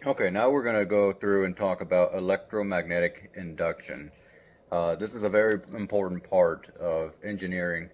Okay, now we're going to go through and talk about electromagnetic induction. This is a very important part of engineering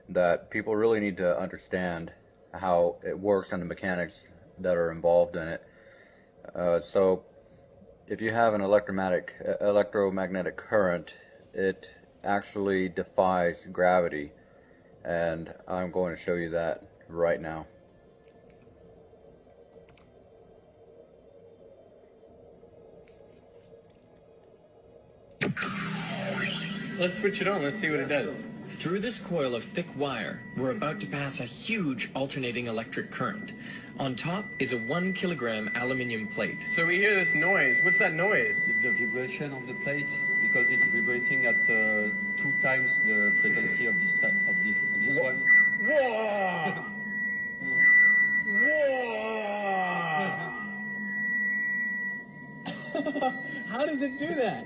that people really need to understand how it works and the mechanics that are involved in it. So if you have an electromagnetic current, it actually defies gravity, and I'm going to show you that right now. Let's switch it on. Let's see what it does. Through this coil of thick wire, we're about to pass a huge alternating electric current. On top is a 1 kilogram aluminium plate. So we hear this noise. What's that noise? It's the vibration of the plate because it's vibrating at 2 times the frequency of this one. Whoa! Whoa! How does it do that?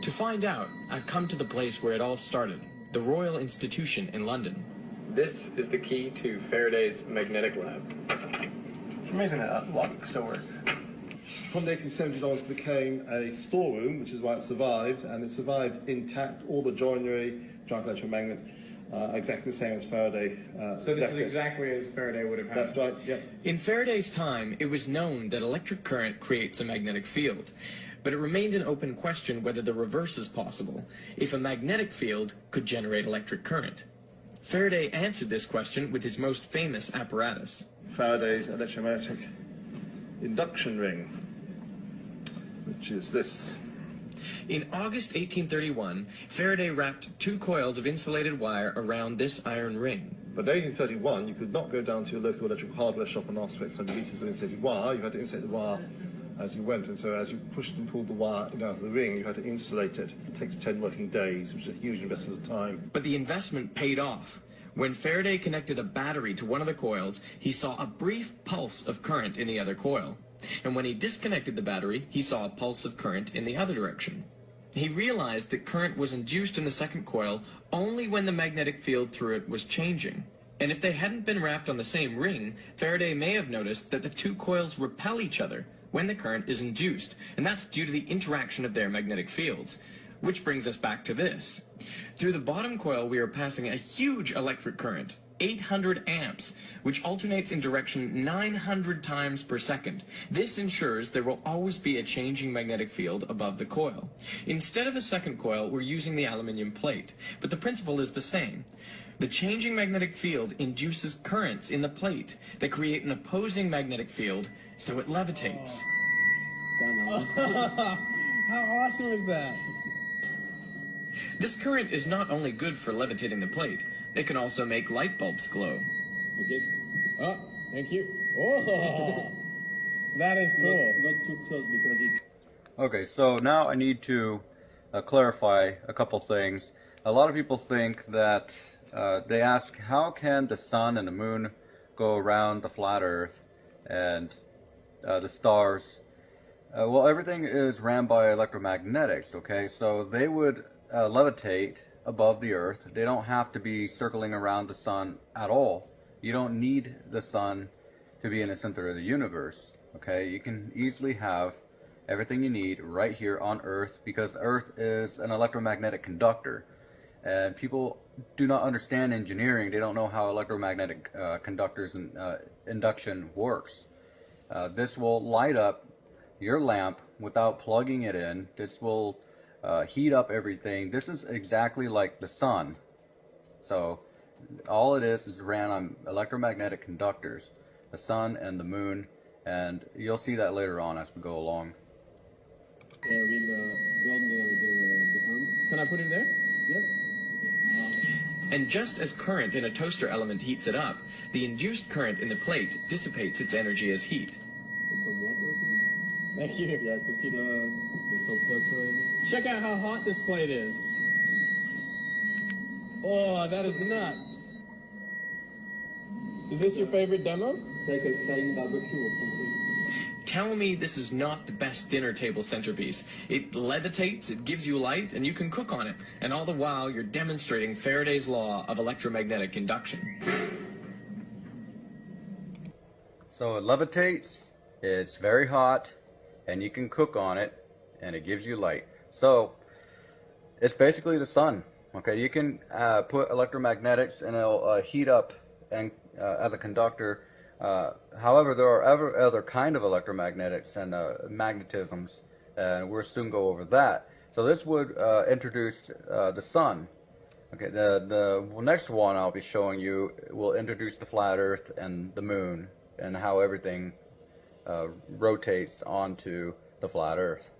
To find out, I've come to the place where it all started, the Royal Institution in London. This is the key to Faraday's magnetic lab. It's amazing that lock still works. From the 1870s onwards, it became a storeroom, which is why it survived, and it survived intact. All the joinery, giant electromagnet, exactly the same as Faraday. So this is exactly as Faraday would have had. That's right, yep. In Faraday's time, it was known that electric current creates a magnetic field, but it remained an open question whether the reverse is possible, if a magnetic field could generate electric current. Faraday answered this question with his most famous apparatus. Faraday's electromagnetic induction ring, which is this. In August 1831, Faraday wrapped 2 coils of insulated wire around this iron ring. But in 1831, you could not go down to your local electrical hardware shop and ask for 800 meters of insulated wire. You had to insulate the wire as you went, and so as you pushed and pulled the wire out of the ring, you had to insulate it. It takes 10 working days, which is a huge investment of time. But the investment paid off. When Faraday connected a battery to one of the coils, he saw a brief pulse of current in the other coil. And when he disconnected the battery, he saw a pulse of current in the other direction. He realized that current was induced in the second coil only when the magnetic field through it was changing. And if they hadn't been wrapped on the same ring, Faraday may have noticed that the 2 coils repel each other when the current is induced, and that's due to the interaction of their magnetic fields. Which brings us back to this. Through the bottom coil, we are passing a huge electric current, 800 amps, which alternates in direction 900 times per second. This ensures there will always be a changing magnetic field above the coil. Instead of a second coil, we're using the aluminium plate, but the principle is the same. The changing magnetic field induces currents in the plate that create an opposing magnetic field, so it levitates. How awesome is that? This current is not only good for levitating the plate, it can also make light bulbs glow. A gift. Oh, thank you. Oh, that is cool. Not too close because it. Okay, so now I need to clarify a couple things. A lot of people think that they ask, how can the sun and the moon go around the flat earth and the stars? Well, everything is ran by electromagnetics, okay? So they would levitate above the earth. They don't have to be circling around the sun at all. You don't need the sun to be in the center of the universe, okay? You can easily have everything you need right here on Earth because Earth is an electromagnetic conductor. And people do not understand engineering. They don't know how electromagnetic conductors and induction works. This will light up your lamp without plugging it in. This will heat up everything. This is exactly like the sun. So all it is ran on electromagnetic conductors, the sun and the moon, and you'll see that later on as we go along. We'll burn the arms. Can I put it there? Yep. And just as current in a toaster element heats it up, the induced current in the plate dissipates its energy as heat. Some water. Thank you. Yeah, to see the temperature. Check out how hot this plate is. Oh, that is nuts. Is this your favorite demo? It's like a flying barbecue or something. Tell me this is not the best dinner table centerpiece. It levitates, it gives you light, and you can cook on it. And all the while, you're demonstrating Faraday's law of electromagnetic induction. So it levitates, it's very hot, and you can cook on it, and it gives you light. So it's basically the sun. Okay, you can put electromagnetics, and it'll heat up and as a conductor. However, there are other kind of electromagnetics and magnetisms, and we'll soon go over that. So this would introduce the sun. Okay, the next one I'll be showing you will introduce the flat Earth and the moon, and how everything rotates onto the flat Earth.